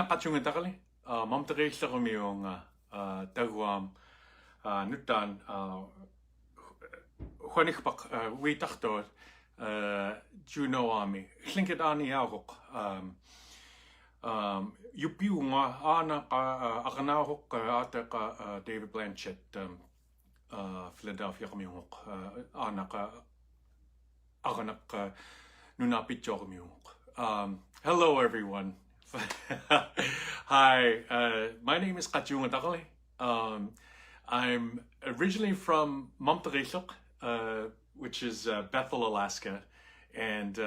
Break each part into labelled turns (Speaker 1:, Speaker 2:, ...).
Speaker 1: katjungan takali. Mamtari sa kami yung taguam nutan huanikpak witaktor juno ami. Slinket ani agok. Yupiu nga ana ka akanahok ate ka David Blanchett Philadelphia kami yung ana ka akanak nunapityo kami yung hello everyone. Hi, my name is Kachunga Takale. I'm originally from Mamtarisok, which is Bethel, Alaska, and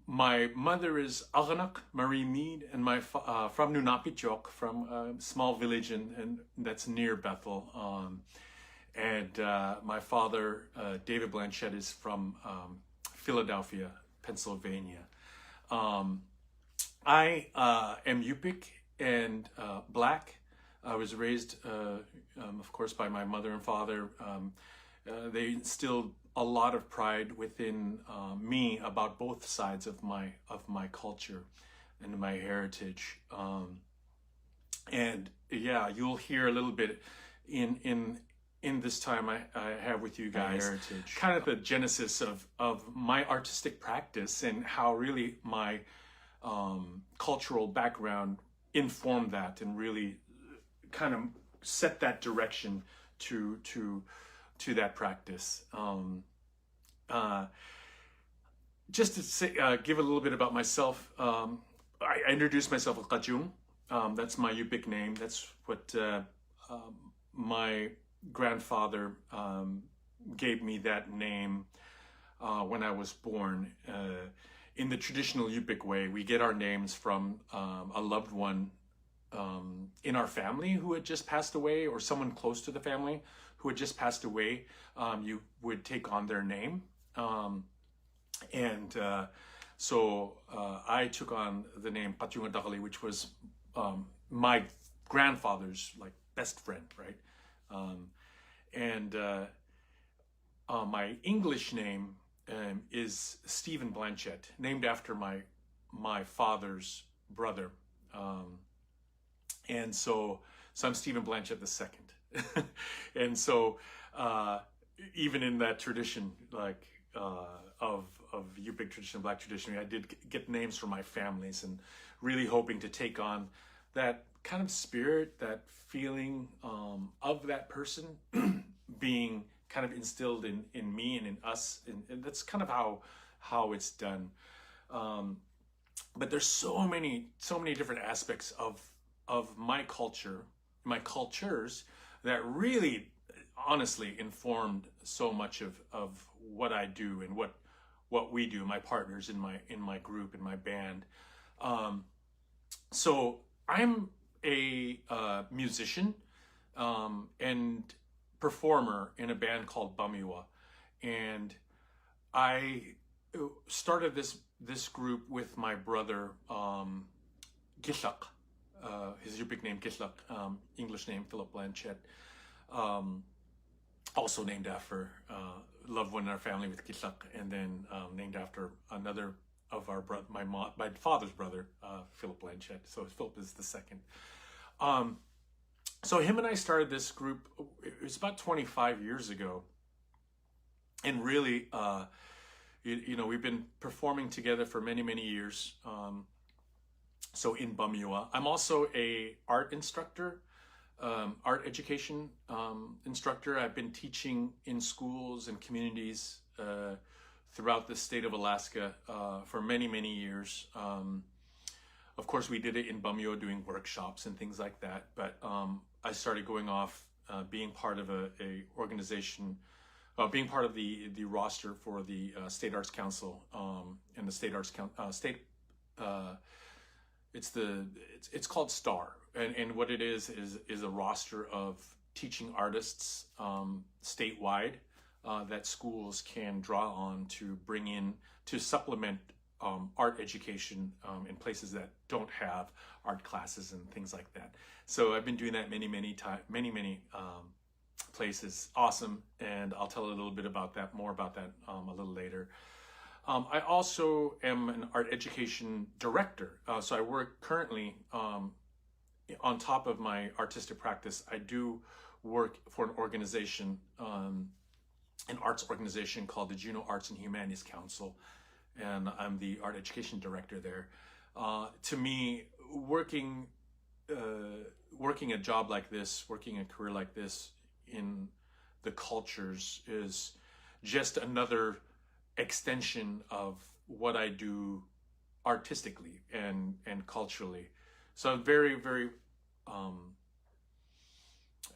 Speaker 1: my mother is Aganak Marie Mead, and my from Nunapitchok, from a small village and that's near Bethel, and my father David Blanchett is from Philadelphia, Pennsylvania. I am Yupik and Black. I was raised, of course, by my mother and father. They instilled a lot of pride within me about both sides of my culture and my heritage. And yeah, you'll hear a little bit in this time I have with you guys, heritage, kind of the genesis of my artistic practice and how really my cultural background informed that and really kind of set that direction to that practice. Just to say, give a little bit about myself. I introduced myself as Kachung. That's my Yupik name. That's what my grandfather gave me that name when I was born. In the traditional Yupik way, we get our names from a loved one in our family who had just passed away, or someone close to the family who had just passed away. You would take on their name. So I took on the name Kachunga Dakali, which was my grandfather's like best friend, right? My English name is Stephen Blanchett, named after my father's brother. And so I'm Stephen Blanchett II. And so even in that tradition, like of Yupik tradition, Black tradition, I did get names from my families, and really hoping to take on that kind of spirit, that feeling of that person being kind of instilled in me and in us, and that's kind of how it's done. But there's so many different aspects of my culture, my cultures, that really honestly informed so much of what I do and what we do, my partners in my group, in my band. So I'm a musician and performer in a band called Bamiwa, and I started this group with my brother Gisak, his Yupik name Gisak, English name Philip Blanchett, also named after loved one in our family with Gisak, and then named after another of our brother, my father's brother, Philip Blanchett. So Philip is the second. So him and I started this group, it was about 25 years ago. And really, you know, we've been performing together for many years. So in Bamiwa, I'm also a art instructor, art education instructor. I've been teaching in schools and communities throughout the state of Alaska for many years. Of course, we did it in Bamiwa doing workshops and things like that. But I started going off being part of a organization, being part of the roster for the State Arts Council and the State Arts it's called STAR, and what it is a roster of teaching artists statewide that schools can draw on to bring in to supplement art education in places that don't have art classes and things like that. So I've been doing that many places. Awesome, and I'll tell a little bit about that, more about that a little later. I also am an art education director. So I work currently on top of my artistic practice. I do work for an organization, an arts organization called the Juneau Arts and Humanities Council, and I'm the art education director there. To me, working a job like this, working a career like this in the cultures is just another extension of what I do artistically and culturally. So I'm very, very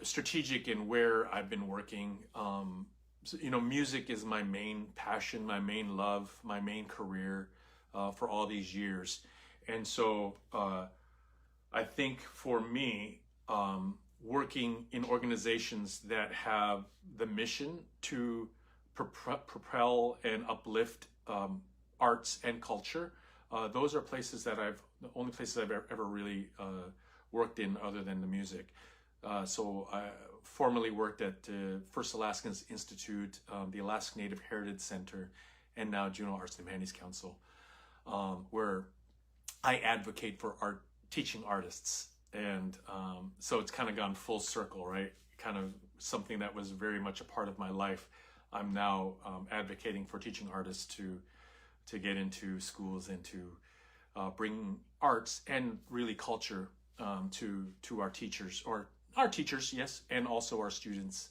Speaker 1: strategic in where I've been working. So, you know, music is my main passion, my main love, my main career for all these years. And so I think for me, working in organizations that have the mission to propel and uplift arts and culture, those are places that the only places I've ever really worked in other than the music. So I formerly worked at First Alaskans Institute, the Alaska Native Heritage Center, and now Juneau Arts and Humanities Council, where I advocate for teaching artists. And so it's kind of gone full circle, right? Kind of something that was very much a part of my life. I'm now advocating for teaching artists to get into schools and to bring arts and really culture to our teachers, or our teachers, yes, and also our students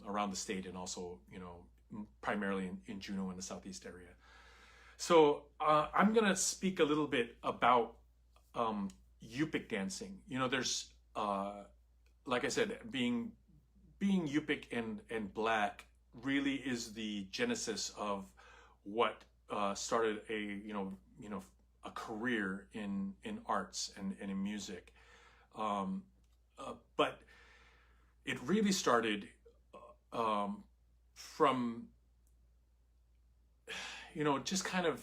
Speaker 1: around the state, and also, you know, primarily in Juneau and the southeast area. So I'm gonna speak a little bit about Yupik dancing. You know, there's like I said, being Yupik and Black really is the genesis of what started a a career in arts and in music. But it really started from, you know, just kind of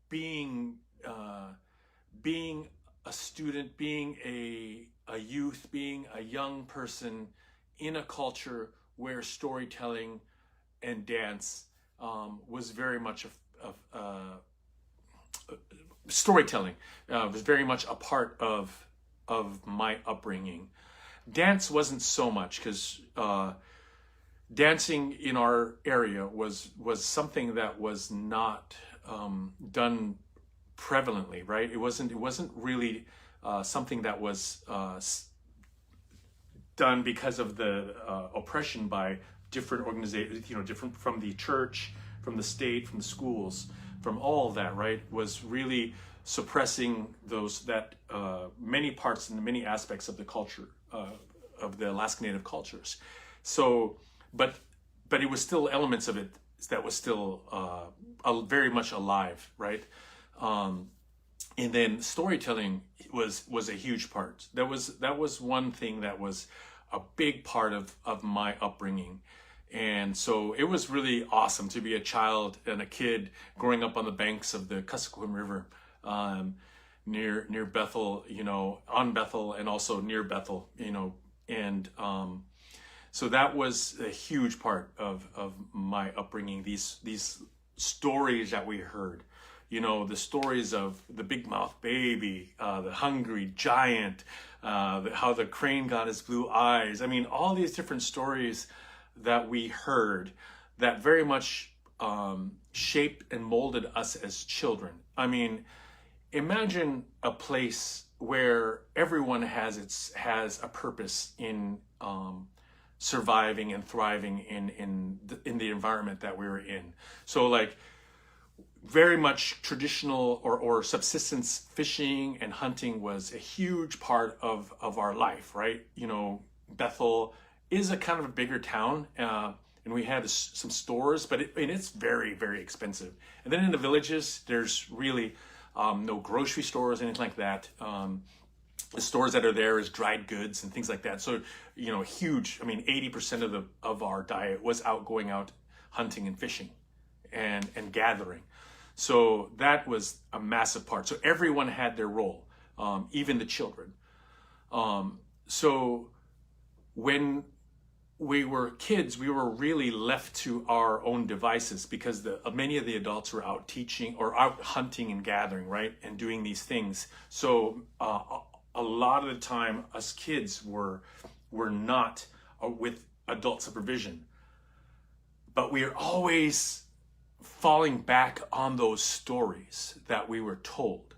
Speaker 1: being a student, being a youth, being a young person in a culture where storytelling and dance was very much storytelling was very much a part of my upbringing. Dance wasn't so much, because dancing in our area was something that was not done prevalently, right? It wasn't really something that was done because of the oppression by different organizations, you know, different from the church, from the state, from the schools, from all of that, right? Was really suppressing many parts and many aspects of the culture, of the Alaska Native cultures. So, but it was still elements of it that was still very much alive, right? And then storytelling was a huge part. That was one thing that was a big part of my upbringing. And so it was really awesome to be a child and a kid growing up on the banks of the Kuskokwim River, near Bethel, you know, on Bethel, and also near Bethel, you know. And so that was a huge part of my upbringing. These stories that we heard, you know, the stories of the big mouth baby, the hungry giant, how the crane got his blue eyes. I mean, all these different stories that we heard that very much shaped and molded us as children. I mean, imagine a place where everyone has a purpose in surviving and thriving in the environment that we were in. So like very much traditional or subsistence fishing and hunting was a huge part of our life, right? You know, Bethel is a kind of a bigger town, and we had some stores, but it's very, very expensive. And then in the villages, there's really no grocery stores, anything like that. The stores that are there is dried goods and things like that. So, you know, huge. I mean, 80% of our diet was going out hunting and fishing and gathering. So that was a massive part. So everyone had their role, even the children. So when we were kids, we were really left to our own devices because many of the adults were out teaching or out hunting and gathering, right, and doing these things. So a lot of the time, us kids were not with adult supervision, but we are always falling back on those stories that we were told,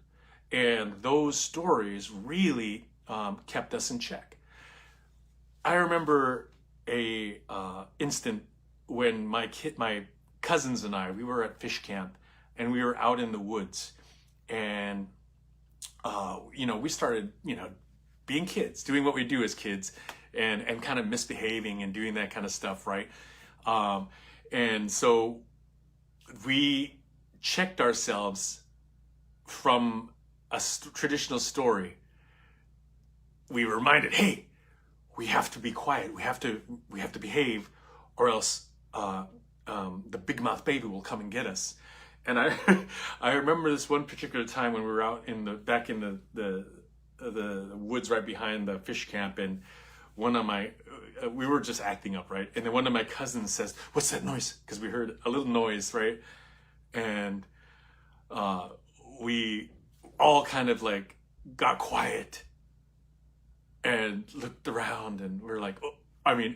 Speaker 1: and those stories really kept us in check. I remember a instant when my cousins and I, we were at fish camp and we were out in the woods, and we started being kids, doing what we do as kids, and kind of misbehaving and doing that kind of stuff, right? And so we checked ourselves from a traditional story. We were reminded, hey, we have to be quiet. We have to behave, or else the big mouth baby will come and get us. And I remember this one particular time when we were out back in the woods right behind the fish camp, and we were just acting up, right? And then one of my cousins says, "What's that noise?" Because we heard a little noise, right? And we all kind of like got quiet and looked around, and we're like, oh,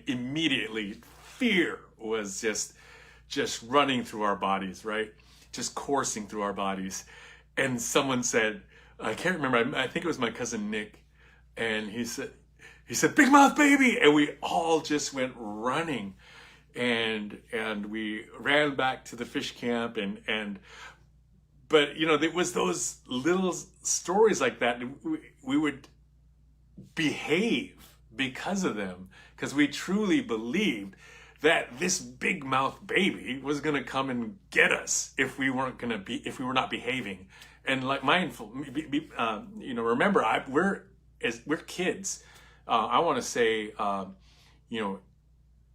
Speaker 1: immediately fear was just running through our bodies, right? Just coursing through our bodies. And someone said, I can't remember, I think it was my cousin Nick, and he said, "Big mouth baby!" And we all just went running, and we ran back to the fish camp, but it was those little stories like that. We would behave because of them, because we truly believed that this big mouth baby was going to come and get us if we were not behaving. And like mindful, remember, we're kids. I want to say,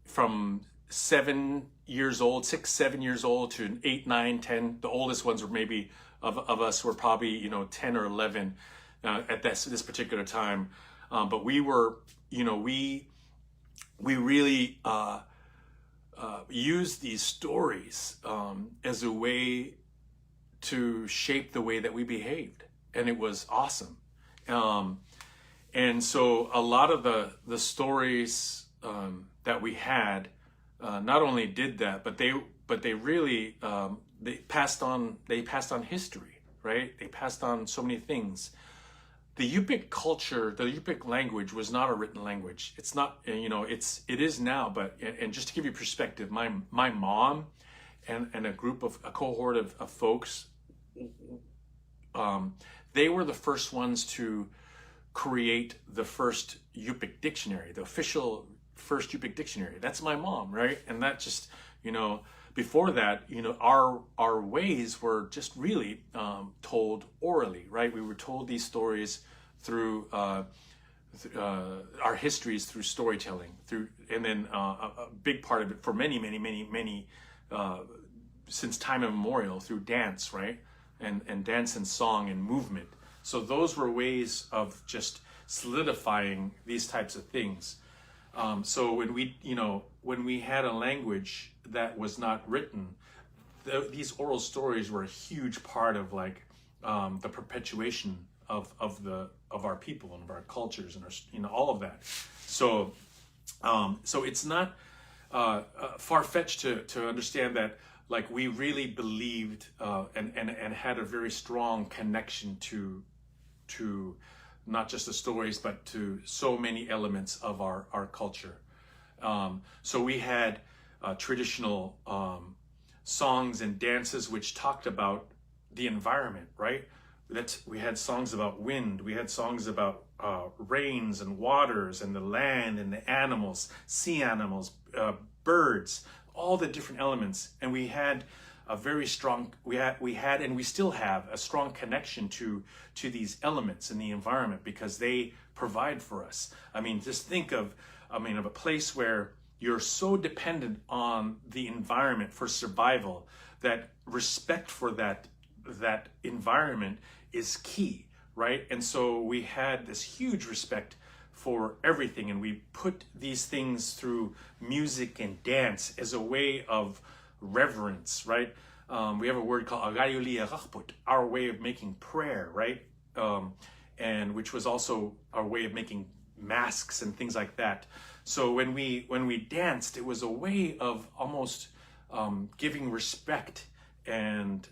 Speaker 1: from 7 years old, 6, 7 years old to 8, 9, 10. The oldest ones were maybe of us were probably 10 or 11 at this particular time. But we were, we really used these stories as a way to shape the way that we behaved, and it was awesome. And so a lot of the stories that we had not only did that, but they really they passed on history, right? They passed on so many things. The Yupik culture, the Yupik language was not a written language. It's not, it is now, but, and just to give you perspective, my mom and a cohort of folks, they were the first ones to create the first Yupik dictionary, the official first Yupik dictionary. That's my mom, right? And that just, before that, our ways were just really told orally, right? We were told these stories through our histories, through storytelling, and then a big part of it for many since time immemorial, through dance, right? And dance and song and movement. So those were ways of just solidifying these types of things. So when we had a language that was not written, these oral stories were a huge part of the perpetuation of our people and of our cultures and our all of that. So it's not far-fetched to understand that we really believed and had a very strong connection to not just the stories, but to so many elements of our culture. So we had traditional songs and dances which talked about the environment, right? We had songs about wind, we had songs about rains and waters and the land and the animals, sea animals, birds, all the different elements. And we had a very strong, we had and we still have a strong connection to these elements in the environment, because they provide for us. Just think of a place where you're so dependent on the environment for survival that respect for that environment is key, right? And so we had this huge respect for everything, and we put these things through music and dance as a way of reverence, right? We have a word called our way of making prayer, right? And which was also our way of making masks and things like that. So when we danced, it was a way of almost giving respect and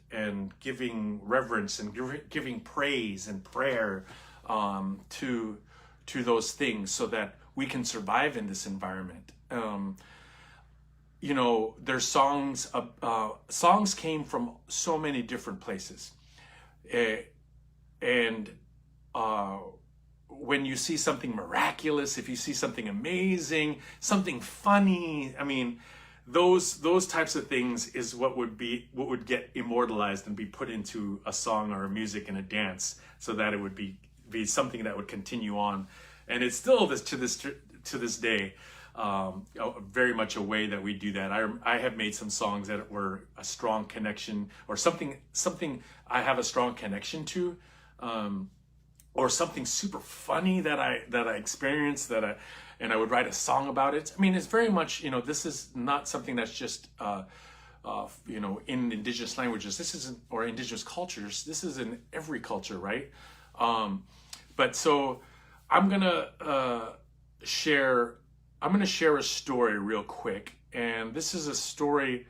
Speaker 1: giving reverence and giving praise and prayer to those things, so that we can survive in this environment. You know, there's songs. Songs came from so many different places, and when you see something miraculous, if you see something amazing, something funny, I mean, those types of things is what would get immortalized and be put into a song or a music and a dance, so that it would be something that would continue on. And it's still to this day very much a way that we do that. I have made some songs that were a strong connection, or something I have a strong connection to, or something super funny that I experienced, and I would write a song about it. I mean, it's very much, you know, this is not something that's just you know, in indigenous languages. This isn't, or indigenous cultures. This is in every culture, right? But so I'm gonna share a story real quick, and this is a story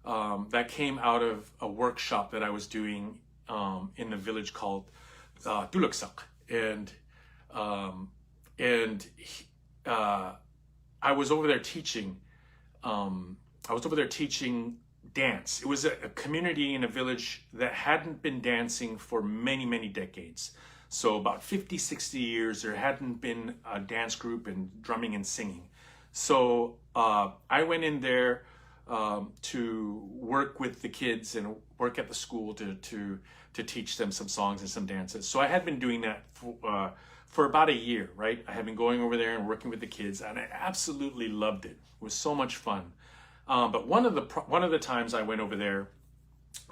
Speaker 1: that came out of a workshop that I was doing in a village called Tulaksak, and I was over there teaching. Dance. It was a community in a village that hadn't been dancing for many decades. So about 50, 60 years, there hadn't been a dance group and drumming and singing. So I went in there to work with the kids and work at the school to teach them some songs and some dances. So I had been doing that for about a year, right? I had been going over there and working with the kids, and I absolutely loved it. It was so much fun. But one of the times I went over there,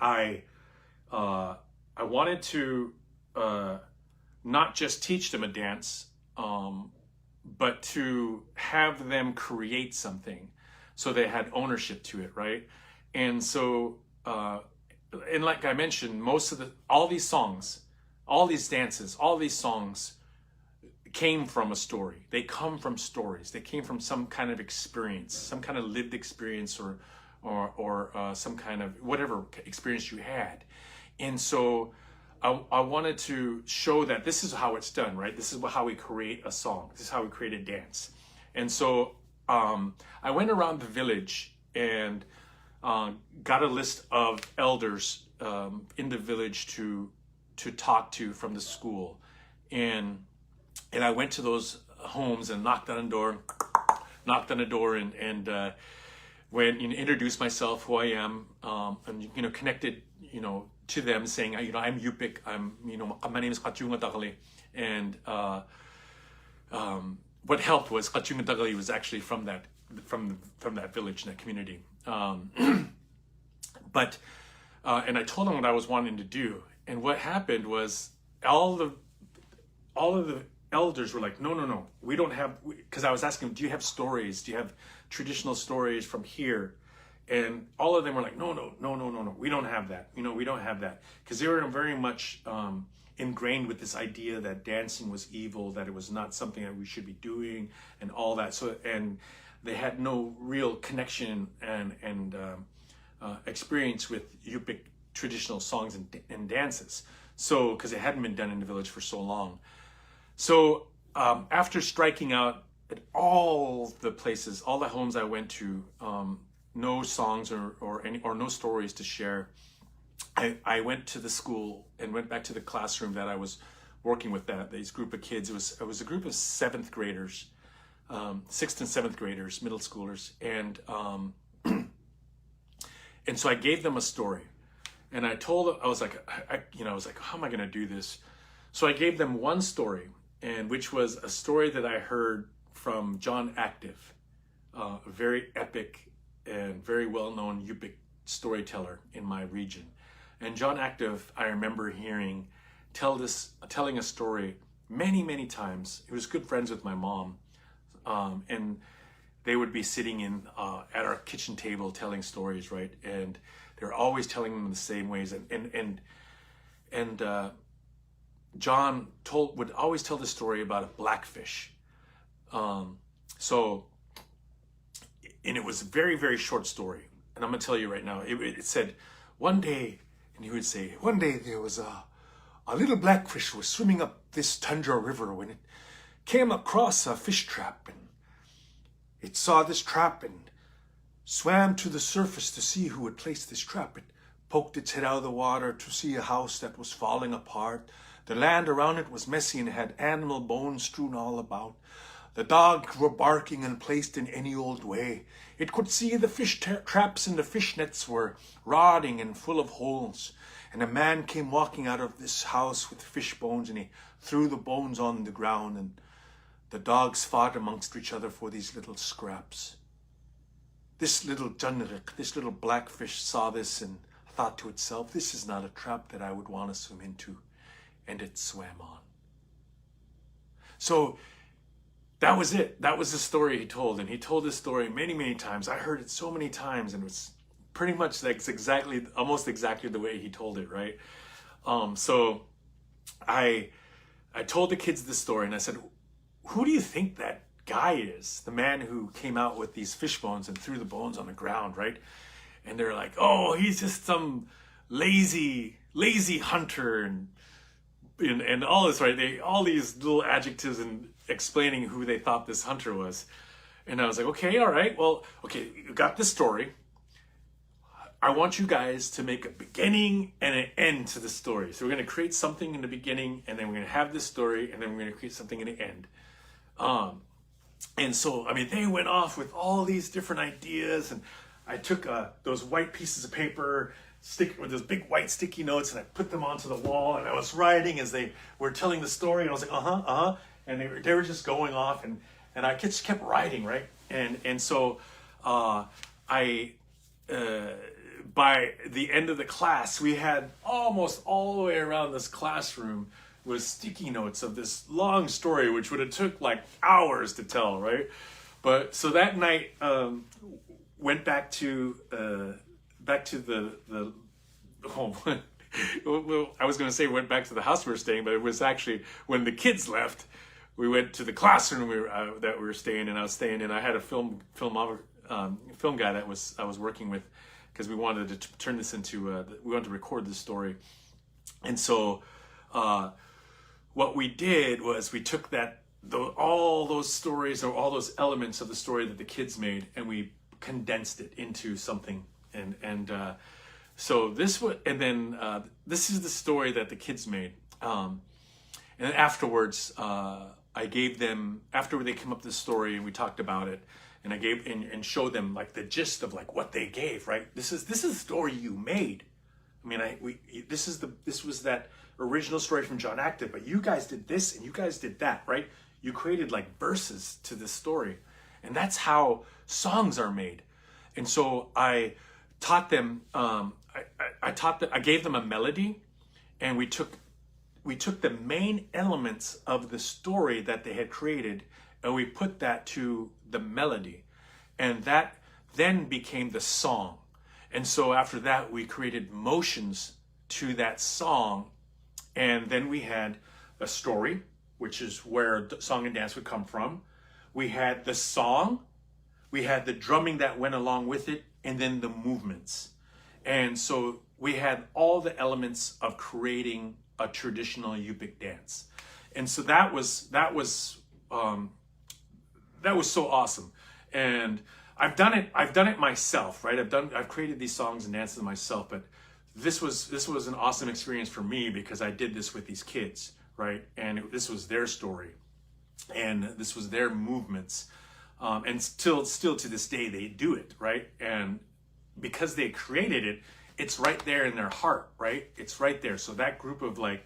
Speaker 1: I wanted to not just teach them a dance, but to have them create something, so they had ownership to it, right? And so, and like I mentioned, all these songs, all these dances, all these songs came from a story. They come from stories. They came from some kind of experience, some kind of lived experience, or some kind of whatever experience you had. And so I wanted to show that this is how it's done, right? This is how we create a song. This is how we create a dance. And so I went around the village and got a list of elders in the village to talk to from the school. And I went to those homes and knocked on a door, and went and introduced myself, who I am, and connected, to them, saying, I'm Yupik. My name is Kachunga Tagali, and what helped was Kachunga Tagali was actually from that village, that community. But and I told them what I was wanting to do, and what happened was all of the elders were like, no, we don't have, because I was asking them, do you have stories? Do you have traditional stories from here? And all of them were like, no, we don't have that. We don't have that. Because they were very much ingrained with this idea that dancing was evil, that it was not something that we should be doing, and all that. So, and they had no real connection and experience with Yupik traditional songs and dances. So, because it hadn't been done in the village for so long. So after striking out at all the places, all the homes I went to, no songs or no stories to share, I went to the school and went back to the classroom that I was working with, these group of kids. It was a group of 7th graders, 6th and 7th graders, middle schoolers, and so I gave them a story, and I told them, I was like, how am I going to do this? So I gave them one story, and which was a story that I heard from John Active, a very epic and very well-known Yupik storyteller in my region. And John Active, I remember hearing telling a story many times. He was good friends with my mom, and they would be sitting in at our kitchen table telling stories, right? And they're always telling them the same ways. And John would always tell the story about a blackfish. And it was a very short story. And I'm gonna tell you right now. It said, one day, and he would say, one day there was a little blackfish was swimming up this tundra river when it came across a fish trap, and it saw this trap and swam to the surface to see who had placed this trap. It poked its head out of the water to see a house that was falling apart. The land around it was messy and had animal bones strewn all about. The dogs were barking and placed in any old way. It could see the fish traps and the fish nets were rotting and full of holes. And a man came walking out of this house with fish bones, and he threw the bones on the ground, and the dogs fought amongst each other for these little scraps. This little janrik, this little blackfish, saw this and thought to itself, this is not a trap that I would want to swim into. And it swam on. So that was it. That was the story he told. And he told this story many times. I heard it so many times, and it was pretty much like almost exactly the way he told it, right? So I told the kids this story, and I said, who do you think that guy is? The man who came out with these fish bones and threw the bones on the ground, right? And they're like, oh, he's just some lazy hunter and all this, right? All these little adjectives and explaining who they thought this hunter was. And I was like, okay, all right. Well, okay, you got this story. I want you guys to make a beginning and an end to the story. So we're going to create something in the beginning, and then we're going to have this story, and then we're going to create something in the end. And so, I mean, they went off with all these different ideas, and I took those white pieces of paper, with those big white sticky notes, and I put them onto the wall, and I was writing as they were telling the story, and I was like, and they were just going off, and I just kept writing, right? And so by the end of the class, we had almost all the way around this classroom was sticky notes of this long story, which would have took like hours to tell, right? But so that night, went back to the home. Well, I was going to say went back to the house we were staying, but it was actually when the kids left, we went to the classroom that we were staying in. I was staying in. I had a film guy that I was working with, because we wanted to turn this into we wanted to record this story. And so what we did was we took all those stories, or all those elements of the story that the kids made, and we condensed it into something. So this is the story that the kids made. And afterwards, I gave them, after they came up with the story and we talked about it, and I gave and showed them like the gist of like what they gave, right? This is the story you made. I mean, this was that original story from John Active, but you guys did this and you guys did that, right? You created like verses to this story, and that's how songs are made. And so I taught them. I gave them a melody, and we took the main elements of the story that they had created, and we put that to the melody, and that then became the song. And so after that, we created motions to that song, and then we had a story, which is where the song and dance would come from. We had the song, we had the drumming that went along with it, and then the movements. And so we had all the elements of creating a traditional Yupik dance. And so that was so awesome. And I've done it myself, right? I've created these songs and dances myself, but this was an awesome experience for me because I did this with these kids, right? And this was their story, and this was their movements. And still to this day, they do it, right? And because they created it, it's right there in their heart, right? It's right there. So that group of like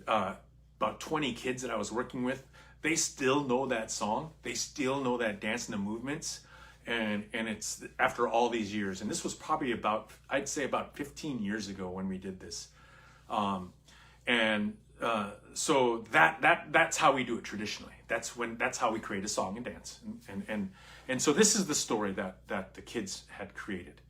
Speaker 1: about 20 kids that I was working with, they still know that song. They still know that dance and the movements. And it's after all these years. And this was probably I'd say about 15 years ago when we did this. And so that's how we do it traditionally. That's how we create a song and dance. And so this is the story that the kids had created.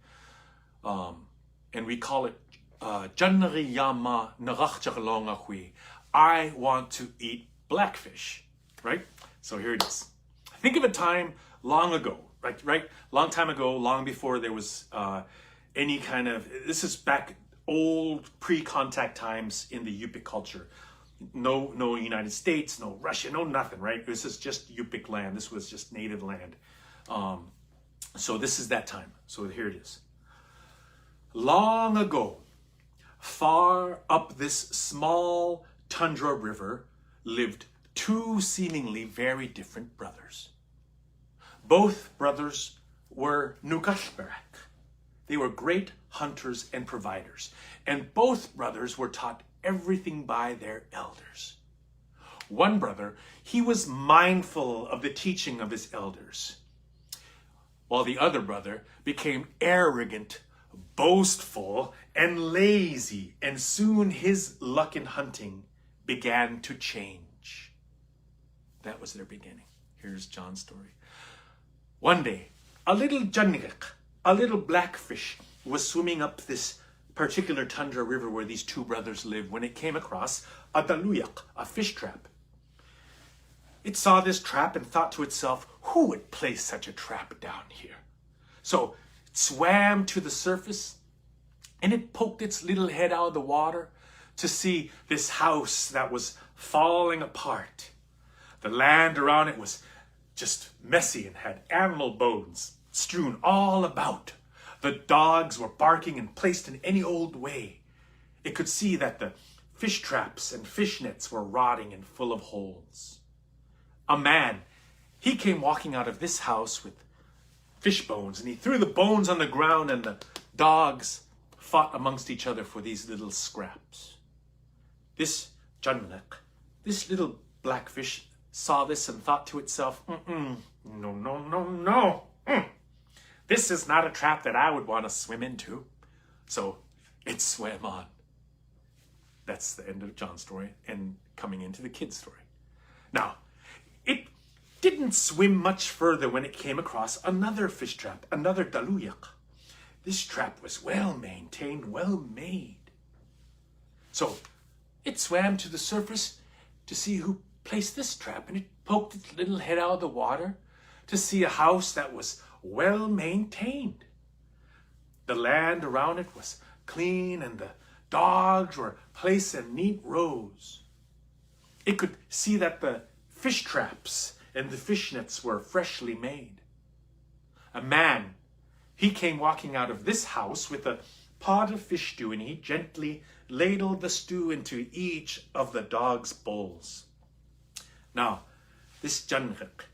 Speaker 1: And we call it Janri Yama Narachchalonga Hui. I want to eat blackfish. Right? So here it is. Think of a time long ago, right? Long time ago, long before there was any kind of, this is back old pre-contact times in the Yupik culture. No United States, no Russia, no nothing, right? This is just Yupik land. This was just native land. So this is that time. So here it is. Long ago, far up this small tundra river lived two seemingly very different brothers. Both brothers were Nukashbarak. They were great hunters and providers, and both brothers were taught everything by their elders. One brother, he was mindful of the teaching of his elders, while the other brother became arrogant, boastful, and lazy, and soon his luck in hunting began to change. That was their beginning. Here's John's story. One day, a little janigak, a little blackfish, was swimming up this particular tundra river where these two brothers lived when it came across a daluyak, a fish trap. It saw this trap and thought to itself, who would place such a trap down here? So it swam to the surface and it poked its little head out of the water to see this house that was falling apart. The land around it was just messy and had animal bones strewn all about. The dogs were barking and placed in any old way. It could see that the fish traps and fish nets were rotting and full of holes. A man, he came walking out of this house with fish bones, and he threw the bones on the ground, and the dogs fought amongst each other for these little scraps. This janmanak, this little blackfish, saw this and thought to itself, no. This is not a trap that I would want to swim into. So it swam on. That's the end of John's story and coming into the kid's story. Now, it didn't swim much further when it came across another fish trap, another daluyak. This trap was well maintained, well made. So it swam to the surface to see who placed this trap, and it poked its little head out of the water to see a house that was well maintained. The land around it was clean, and the dogs were placed in neat rows. It could see that the fish traps and the fish nets were freshly made. A man, he came walking out of this house with a pot of fish stew, and he gently ladled the stew into each of the dogs' bowls. Now, this janrik,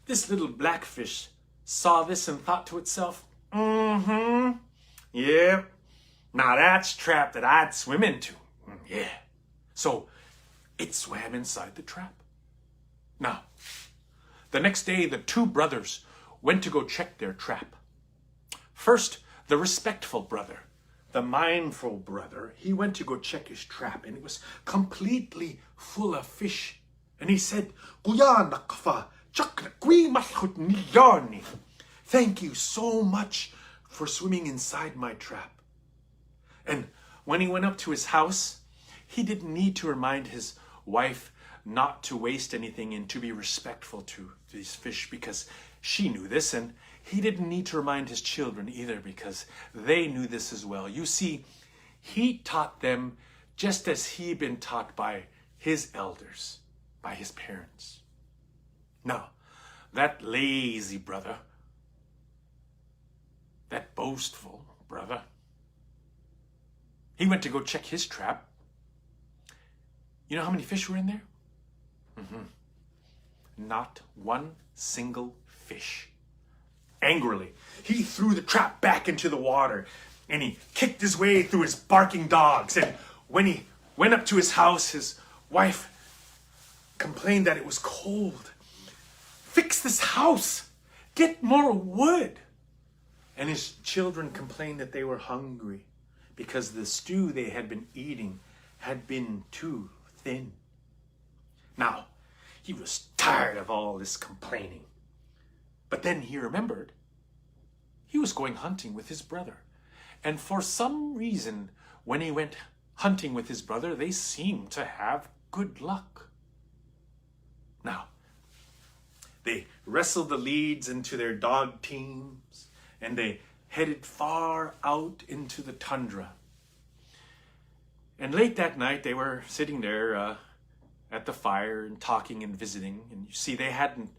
Speaker 1: this little blackfish, saw this and thought to itself, yeah, now that's a trap that I'd swim into. Yeah. So it swam inside the trap. Now, the next day, the two brothers went to go check their trap. First, the respectful brother, the mindful brother, he went to go check his trap, and it was completely full of fish. And he said, thank you so much for swimming inside my trap. And when he went up to his house, he didn't need to remind his wife not to waste anything and to be respectful to these fish, because she knew this, and he didn't need to remind his children either, because they knew this as well. You see, he taught them just as he'd been taught by his elders, by his parents. Now, that lazy brother, that boastful brother, he went to go check his trap. You know how many fish were in there? Not one single fish. Angrily, he threw the trap back into the water, and he kicked his way through his barking dogs. And when he went up to his house, his wife complained that it was cold. Fix this house. Get more wood. And his children complained that they were hungry because the stew they had been eating had been too thin. Now, he was tired of all this complaining. But then he remembered he was going hunting with his brother. And for some reason, when he went hunting with his brother, they seemed to have good luck. Now, they wrestled the leads into their dog teams, and they headed far out into the tundra. And late that night, they were sitting there at the fire and talking and visiting. And you see, they hadn't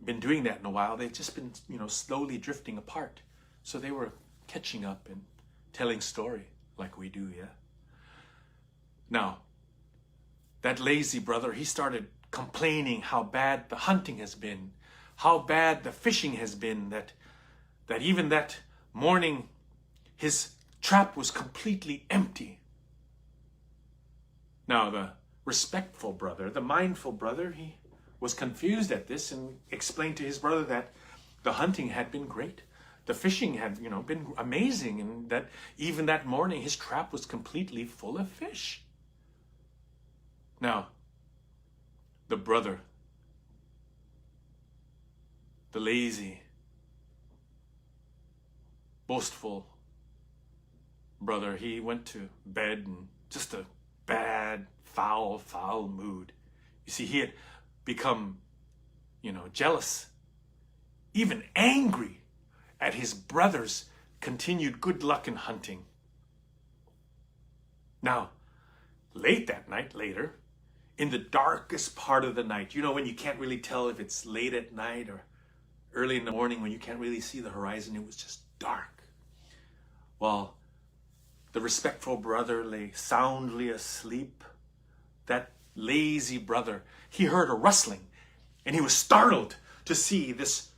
Speaker 1: been doing that in a while. They'd just been, slowly drifting apart. So they were catching up and telling story like we do, yeah? Now, that lazy brother, he started complaining how bad the hunting has been, how bad the fishing has been, that even that morning his trap was completely empty. Now, the respectful brother, the mindful brother, he was confused at this and explained to his brother that the hunting had been great. The fishing had, been amazing, and that even that morning his trap was completely full of fish. Now, the brother, the lazy, boastful brother, he went to bed in just a bad, foul mood. You see, he had become, jealous, even angry at his brother's continued good luck in hunting. Now, late that night, later, in the darkest part of the night, when you can't really tell if it's late at night or early in the morning, when you can't really see the horizon, it was just dark. While the respectful brother lay soundly asleep, that lazy brother, he heard a rustling, and he was startled to see this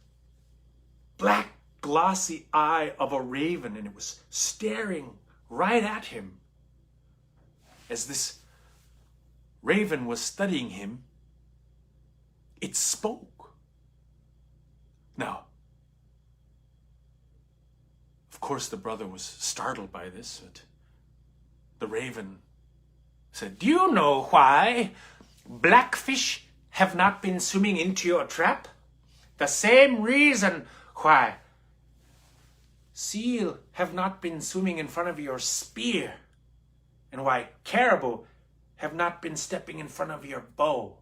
Speaker 1: black, glossy eye of a raven, and it was staring right at him. As this raven was studying him, it spoke. Now, of course, the brother was startled by this, but the raven said, "Do you know why blackfish have not been swimming into your trap? The same reason why seal have not been swimming in front of your spear, and why caribou have not been stepping in front of your bow,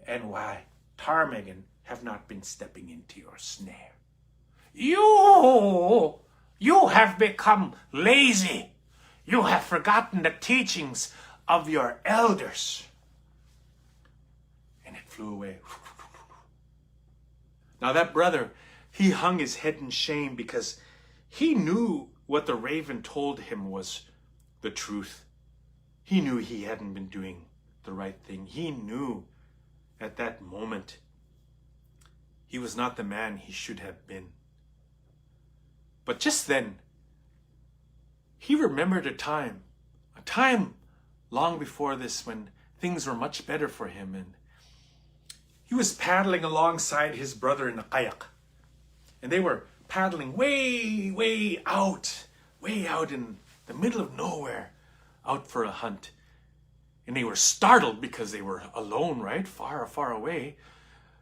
Speaker 1: and why ptarmigan have not been stepping into your snare. You have become lazy. You have forgotten the teachings of your elders." And it flew away. Now that brother, he hung his head in shame because he knew what the raven told him was the truth. He knew he hadn't been doing the right thing. He knew at that moment he was not the man he should have been. But just then, he remembered a time long before this, when things were much better for him, and he was paddling alongside his brother in a kayak. And they were paddling way out in the middle of nowhere, out for a hunt. And they were startled because they were alone, right? Far away.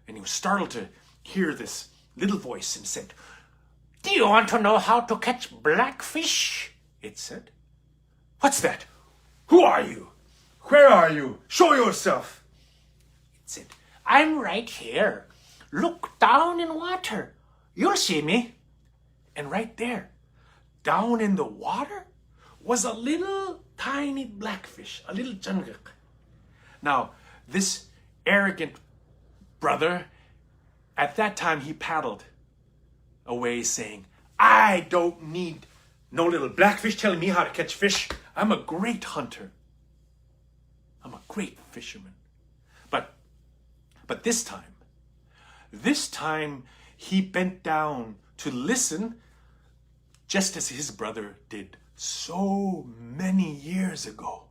Speaker 1: And he was startled to hear this little voice, and said, "Do you want to know how to catch blackfish?" It said. "What's that? Who are you? Where are you? Show yourself." It said, "I'm right here. Look down in water. You'll see me." And right there, down in the water, was a little tiny blackfish, a little jangak. Now, this arrogant brother, at that time he paddled away saying, "I don't need no little blackfish telling me how to catch fish. I'm a great hunter. I'm a great fisherman." But this time he bent down to listen, just as his brother did so many years ago.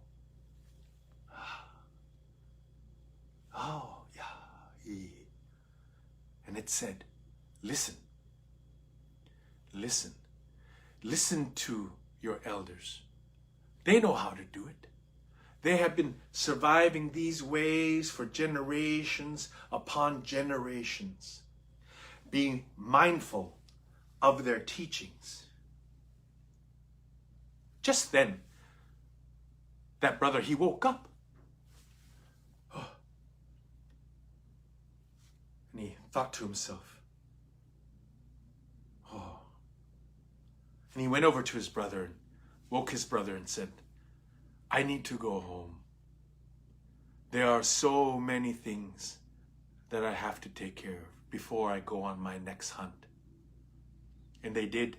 Speaker 1: Oh, yeah. And it said, "Listen to your elders. They know how to do it. They have been surviving these ways for generations upon generations, being mindful of their teachings. Just then, that brother, he woke up. And he thought to himself, and he went over to his brother and woke his brother and said, I need to go home. There are so many things that I have to take care of before I go on my next hunt. And they did.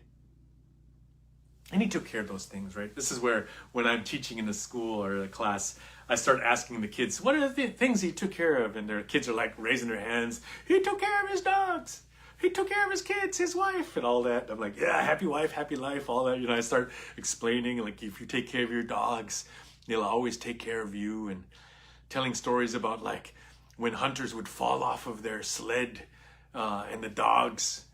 Speaker 1: And he took care of those things, right? This is where, when I'm teaching in a school or a class, I start asking the kids, what are the things he took care of? And their kids are like raising their hands. He took care of his dogs. He took care of his kids, his wife, and all that. I'm like, yeah, happy wife, happy life, all that. I start explaining, like, if you take care of your dogs, they'll always take care of you. And telling stories about, like, when hunters would fall off of their sled and the dogs,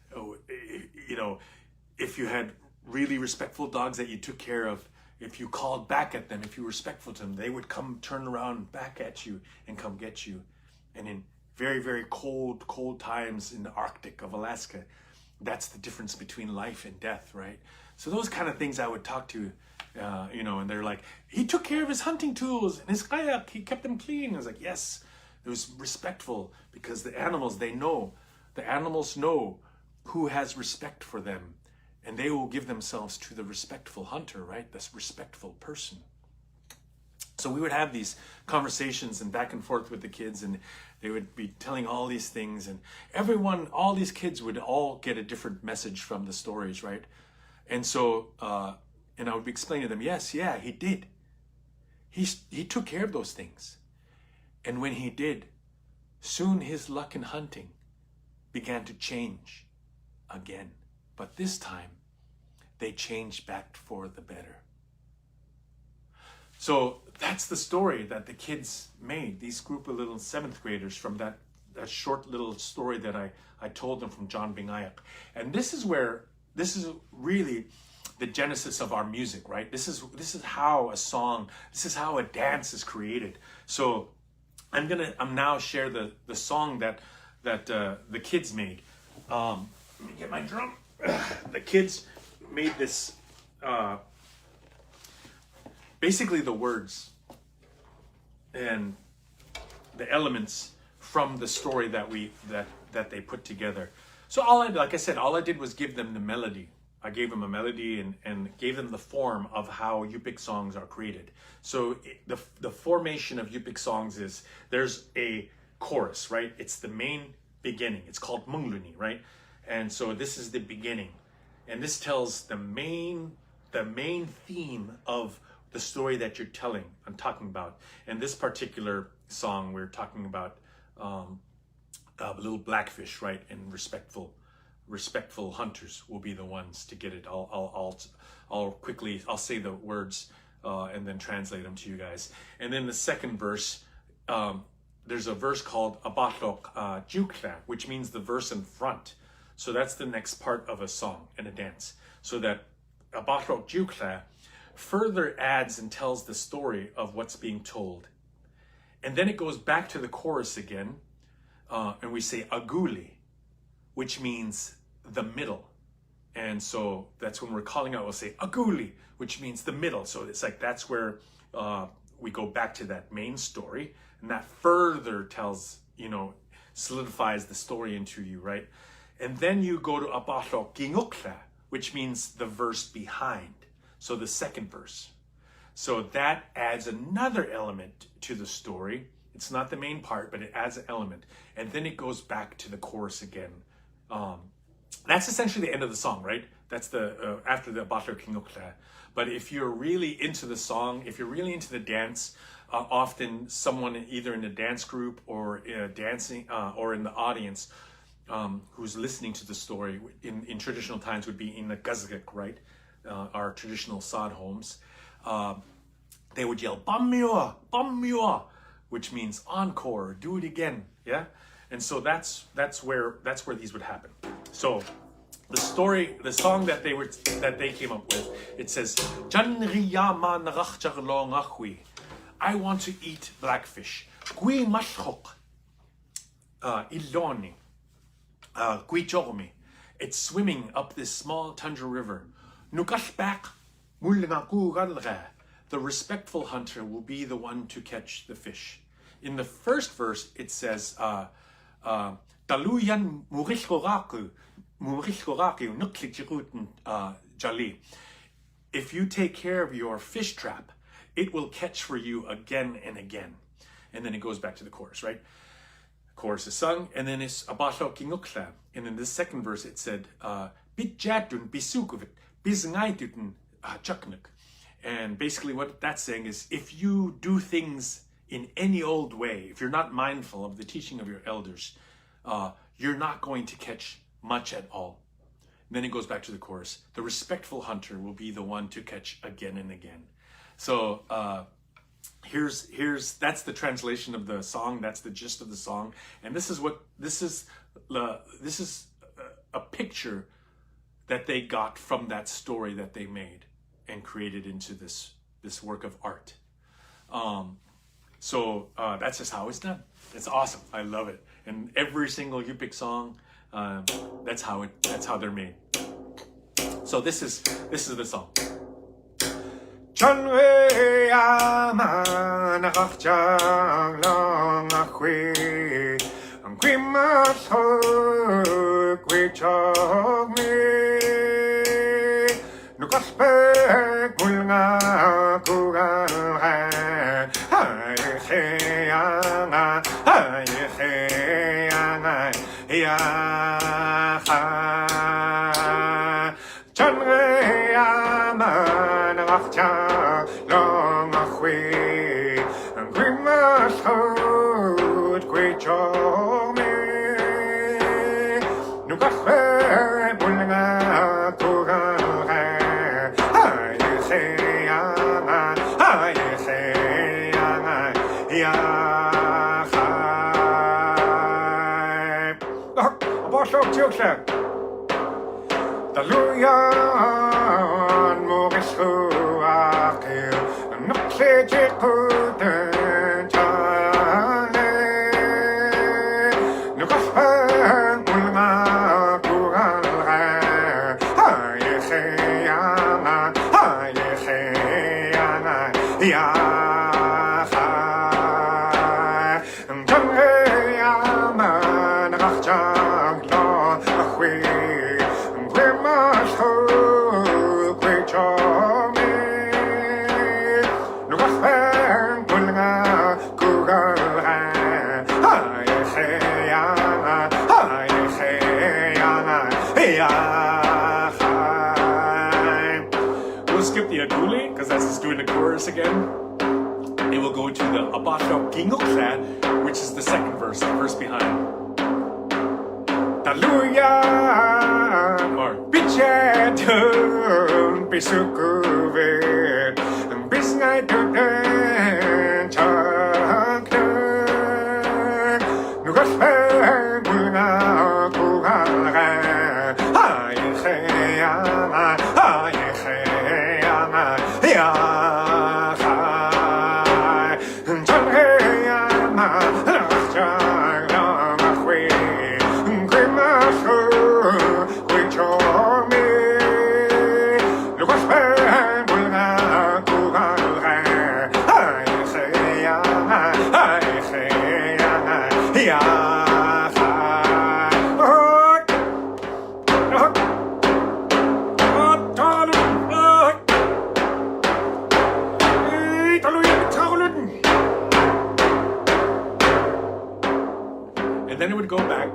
Speaker 1: if you had really respectful dogs that you took care of, if you called back at them, if you were respectful to them, they would come turn around back at you and come get you. And in very, very cold times in the Arctic of Alaska, that's the difference between life and death, right? So those kind of things I would talk to, and they're like, he took care of his hunting tools and his kayak, he kept them clean. I was like, yes, it was respectful, because the animals know who has respect for them, and they will give themselves to the respectful hunter, right? This respectful person. So we would have these conversations and back and forth with the kids, and they would be telling all these things, and all these kids would all get a different message from the stories, right? And so, and I would explain to them, yes, yeah, he did. He took care of those things. And when he did, soon his luck in hunting began to change again. But this time, they changed back for the better. So that's the story that the kids made, these group of little 7th graders, from that short little story that I told them from John Bingayak. And this is really the genesis of our music, right? This is how a song, this is how a dance is created. So I'm now share the song that the kids made. Let me get my drum. The kids made this, basically the words and the elements from the story that they put together. So all I did was give them the melody. I gave them a melody and gave them the form of how Yupik songs are created. So the formation of Yupik songs is, there's a chorus, right? It's the main beginning. It's called Mungluni, right? And so this is the beginning. And this tells the main theme of the story that you're I'm talking about. And this particular song, we're talking about little blackfish, right? And respectful hunters will be the ones to get it. I'll quickly say the words and then translate them to you guys. And then the second verse, there's a verse called Abatlok Jukla, which means the verse in front. So that's the next part of a song and a dance. So that Abatlok Jukla further adds and tells the story of what's being told. And then it goes back to the chorus again, and we say Aguli, which means the middle. And so that's when we're calling out, we'll say Aguli, which means the middle. So it's like, that's where we go back to that main story, and that further tells, solidifies the story into you, right? And then you go to Abatlok Gingukla, which means the verse behind. So the second verse. So that adds another element to the story. It's not the main part, but it adds an element. And then it goes back to the chorus again. That's essentially the end of the song, right? That's the after the Abatlok Gingukla. But if you're really into the song, if you're really into the dance, often someone either in the dance group or dancing or in the audience who's listening to the story in traditional times would be in the gazgak, right? Our traditional sod homes. They would yell "Bammiwa, Bammiwa," which means encore, do it again, yeah. And so that's where these would happen. So the song that they came up with, it says, "Janriyama narachjar lo ngachwi, I want to eat blackfish. Gui mashok. Iloni. Gui chomi. It's swimming up this small tundra river. Nukashbak. The respectful hunter will be the one to catch the fish. In the first verse, it says, Daluyan murishkoraku nuklichiruten jali. If you take care of your fish trap, it will catch for you again and again. And then it goes back to the chorus, right? The chorus is sung, and then it's abasho kingukla. And in the second verse, it said, Bitjatun bisukuvit bizngaituten chaknuk. And basically what that's saying is, if you do things in any old way, if you're not mindful of the teaching of your elders, you're not going to catch much at all. And then it goes back to the chorus. The respectful hunter will be the one to catch again and again. So that's the translation of the song. That's the gist of the song. And this is a picture that they got from that story that they made and created into this work of art. So that's just how it's done. It's awesome. I love it. And every single Yupik song, that's how they're made. So this is the song. We'll skip the Aguli, because that's just doing the chorus again. And we'll go to the Abasho Gingokla, which is the second verse, the verse behind. Daluya or Bichatun Bisukuvet Bisnai Duden Chakner Nugasper Buna Kugalra Ayecheyama Ayecheyama Yachai Chanheyama Lachayama Hui Grimashu Wichomi Nugasper Buna Kugalra Ayecheyama Ayecheyama And then it would go back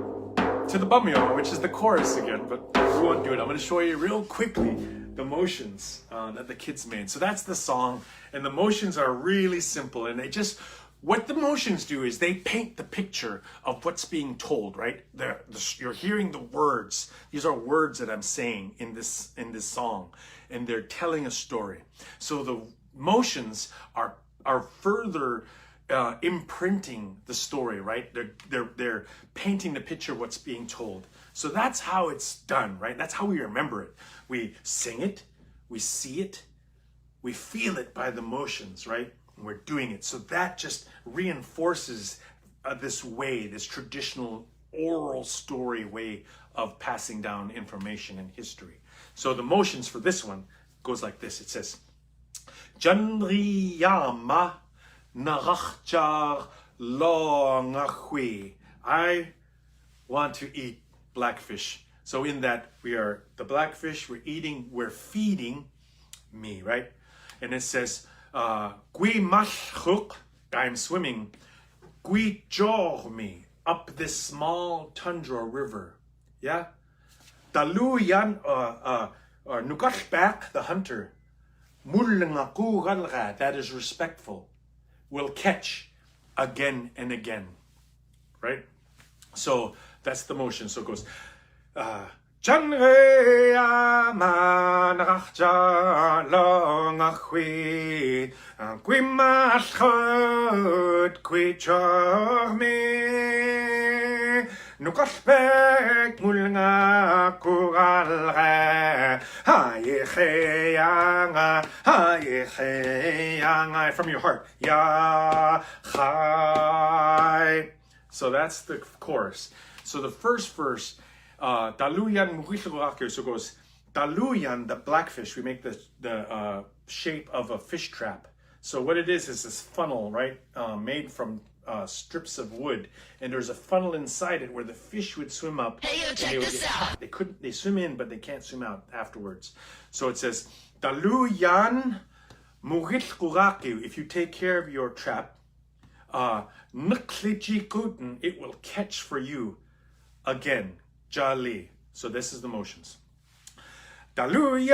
Speaker 1: to the Bamyo, which is the chorus again, but we won't do it. I'm going to show you real quickly the motions that the kids made. So that's the song, and the motions are really simple, and what the motions do is they paint the picture of what's being told, right? You're hearing the words. These are words that I'm saying in this song, and they're telling a story. So the motions are further imprinting the story, right? They're painting the picture of what's being told. So that's how it's done, right? That's how we remember it. We sing it, we see it, we feel it by the motions, right? We're doing it. So that just reinforces this way, this traditional oral story way of passing down information and history. So the motions for this one goes like this. It says, Janriyama narachjar longahwi. I want to eat blackfish. So in that, we are the blackfish, we're feeding me, right? And it says, Gui mashchuk, I'm swimming, Gui me up this small tundra river. Yeah? Daluyan, Nukashbak, the hunter, Mullangaku, that is respectful, will catch again and again. Right? So that's the motion. So it goes, Janrea manachja longachwi, Guimashot, Guichorme, Nukashbek mulnga kuralre, Hayecheyanga, from your heart, Ya Chai. So that's the chorus. So the first verse, Daluyan Muhishagurakir, so it goes, Daluyan, the blackfish, we make the shape of a fish trap. So what it is this funnel, right? Made from strips of wood. And there's a funnel inside it where the fish would swim up.
Speaker 2: Hey, yo, check this out.
Speaker 1: They swim in, but they can't swim out afterwards. So it says, Daluyan Muhishagurakir, if you take care of your trap, it will catch for you again. Jali. So this is the motions. Daluyan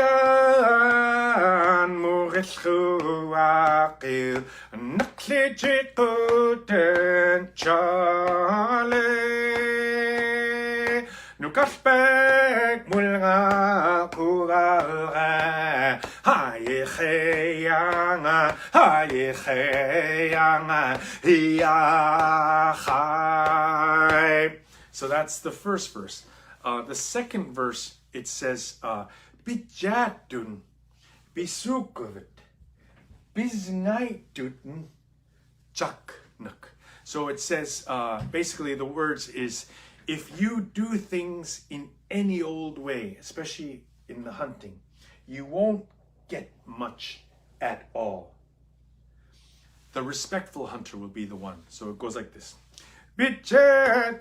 Speaker 1: murishuakil naklijikuten jali nukashbek mulga kuralre hayecheyanga hiyachai. So that's the first verse. The second verse, it says, Bijatun, Bisukovet, Biznaituten, Jaknuk. So it says, basically the words is, if you do things in any old way, especially in the hunting, you won't get much at all. The respectful hunter will be the one. So it goes like this. Bijadun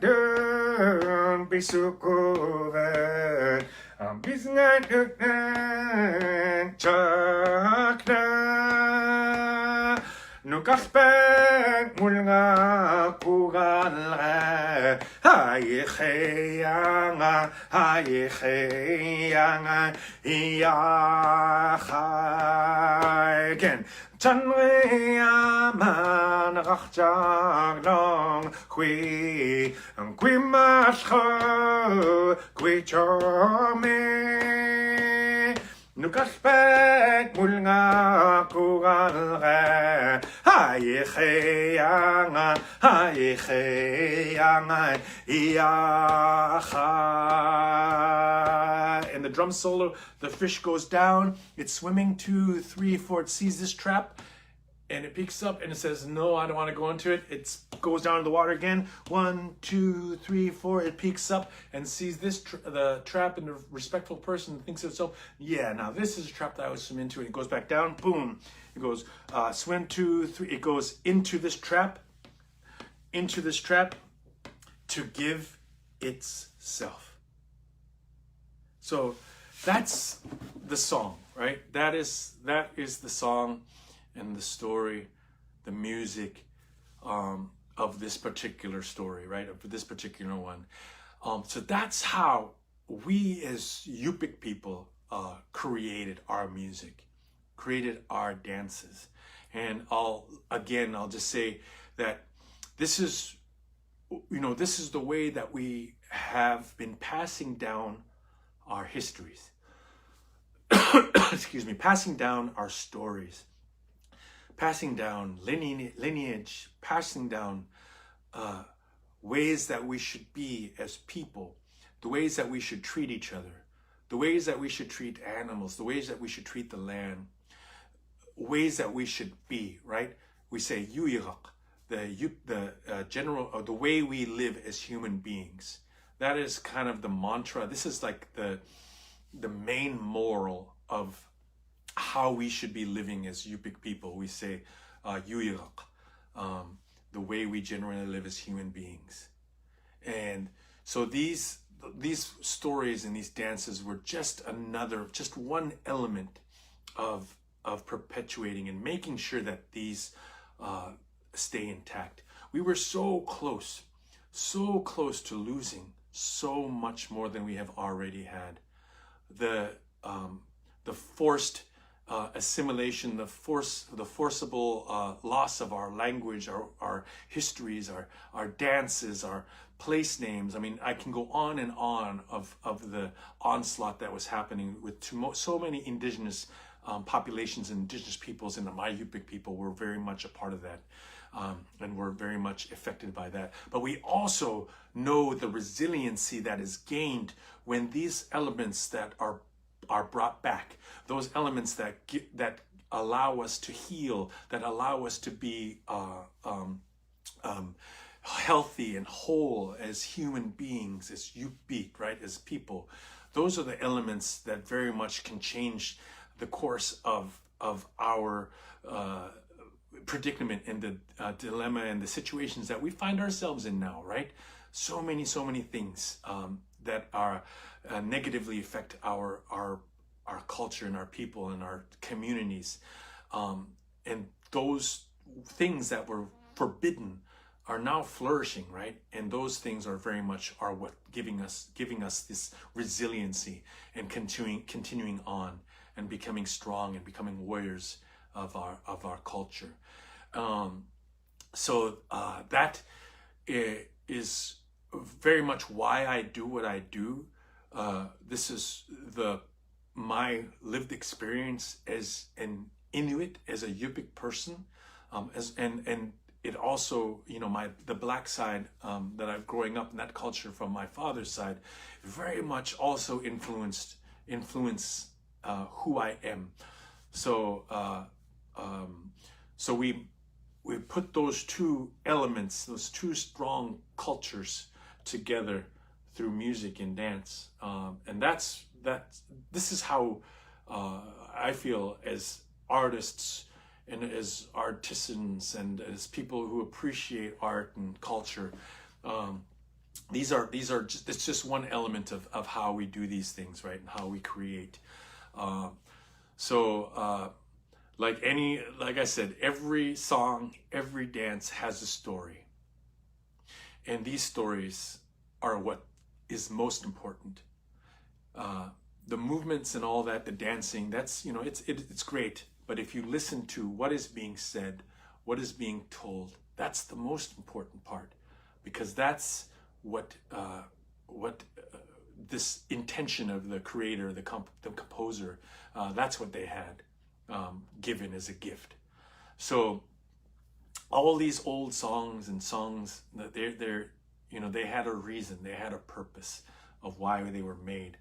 Speaker 1: bisukovet, biznaituten jakna, nukashbek mulga kugalre, hayecheyanga iyachai. Again. Chanrea man rachjag long qui mascho qui chome nukashbek mulga kugalre hayecheyanga iyachai. In the drum solo, the fish goes down, it's swimming 2, 3, 4, it sees this trap and it peeks up and it says, no, I don't want to go into it. It goes down to the water again, 1, 2, 3, 4, it peeks up and sees this the trap, and the respectful person thinks to itself, yeah, now this is a trap that I would swim into. And it goes back down, boom, it goes swim 2, 3, it goes into this trap to give itself. So that's the song, right? That is the song and the story, the music of this particular story, right? Of this particular one. So that's how we as Yupik people created our music, created our dances. And I'll just say that this is the way that we have been passing down our histories. Excuse me, passing down our stories, passing down lineage, passing down ways that we should be as people, the ways that we should treat each other, the ways that we should treat animals, the ways that we should treat the land, ways that we should be, right? we say yuirak, the general, or the way we live as human beings. That is kind of the mantra. This is like the main moral of how we should be living as Yupik people. We say yuirak, the way we generally live as human beings. And so these stories and these dances were just one element of perpetuating and making sure that these stay intact. We were so close to losing so much more than we have already had. The forced assimilation, the forcible loss of our language, our histories, our dances, our place names. I mean, I can go on and on of the onslaught that was happening with so many indigenous populations and indigenous peoples, and the Yupik people were very much a part of that, and were very much affected by that. But we also know the resiliency that is gained when these elements that are brought back, those elements that allow us to heal, that allow us to be healthy and whole as human beings, as Yupik, right, as people. Those are the elements that very much can change the course of our predicament and the dilemma and the situations that we find ourselves in now, right? So many things that are negatively affect our culture and our people and our communities, and those things that were forbidden are now flourishing, right? And those things are very much what giving us this resiliency and continuing on and becoming strong and becoming warriors of our culture. So that is very much why I do what I do. This is my lived experience as an Inuit, as a Yupik person, and it also, the black side that I'm growing up in, that culture from my father's side, very much also influence who I am. So so we put those two elements, those two strong cultures together through music and dance, and this is how I feel as artists and as artisans and as people who appreciate art and culture. It's just one element of how we do these things, right, and how we create. Like I said, every song, every dance has a story, and these stories are what is most important. The movements and all that, the dancing, that's, it's great. But if you listen to what is being said, what is being told, that's the most important part, because that's what this intention of the creator, the composer, that's what they had given as a gift. So all these old songs, they had a reason, they had a purpose of why they were made.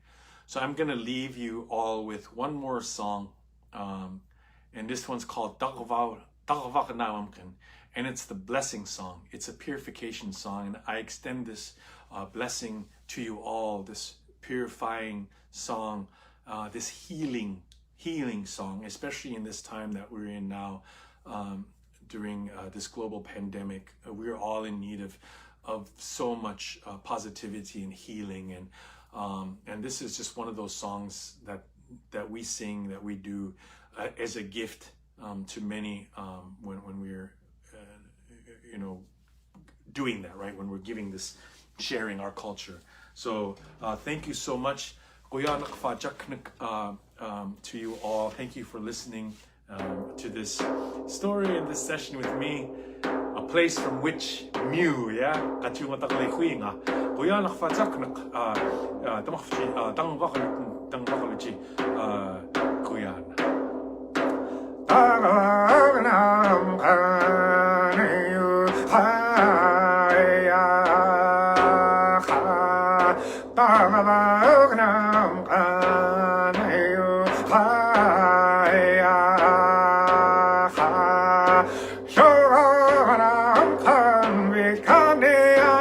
Speaker 1: So I'm gonna leave you all with one more song, and this one's called and it's the blessing song. It's a purification song, and I extend this blessing to you all, this purifying song, this healing song, especially in this time that we're in now, during this global pandemic. We're all in need of so much positivity and healing, and this is just one of those songs that we sing, that we do as a gift to many when we're doing that, right, when we're giving this, sharing our culture. So thank you so much to you all. Thank you for listening to this story and this session with me, a place from which Mew, yeah.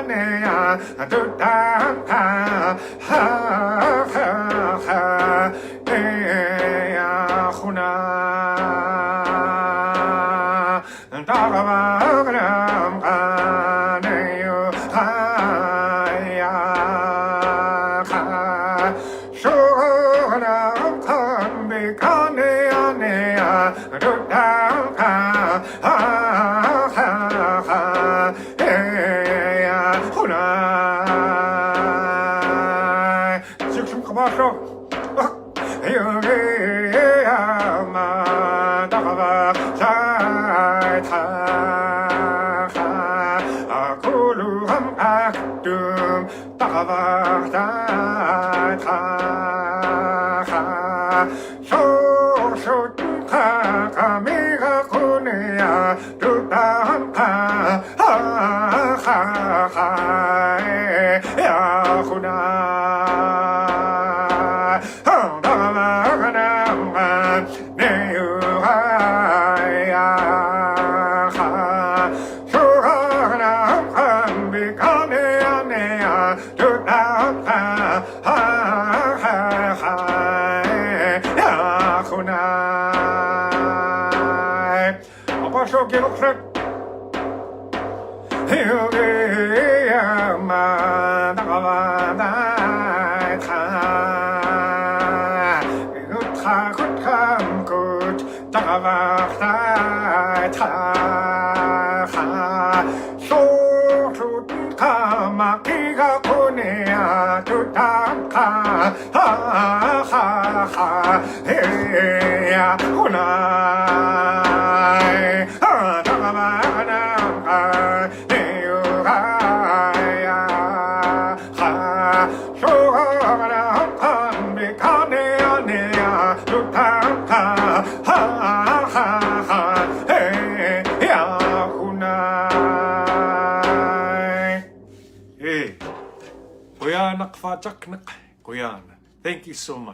Speaker 2: 내야 두다가 하하하 에야 후나 다가와 그럼 가네요 하야 가 쇼나 간비 가네야 내야 두다가 하하하 에야 후나 지금 가봐서 여기야만 다가와 잘타가 아구루함 악둠 다가와 잘타가 소소가 가미가 구네야 두다함가 하하하 야구나 Give a flip. 마키가 보내야 두다가 하하하 해야 호나 다가마나 해요가야 하 쇼가나 한비가네야 내야 두다가 하하하 해야 호나 Kuya anak, Kuya. Thank you so much.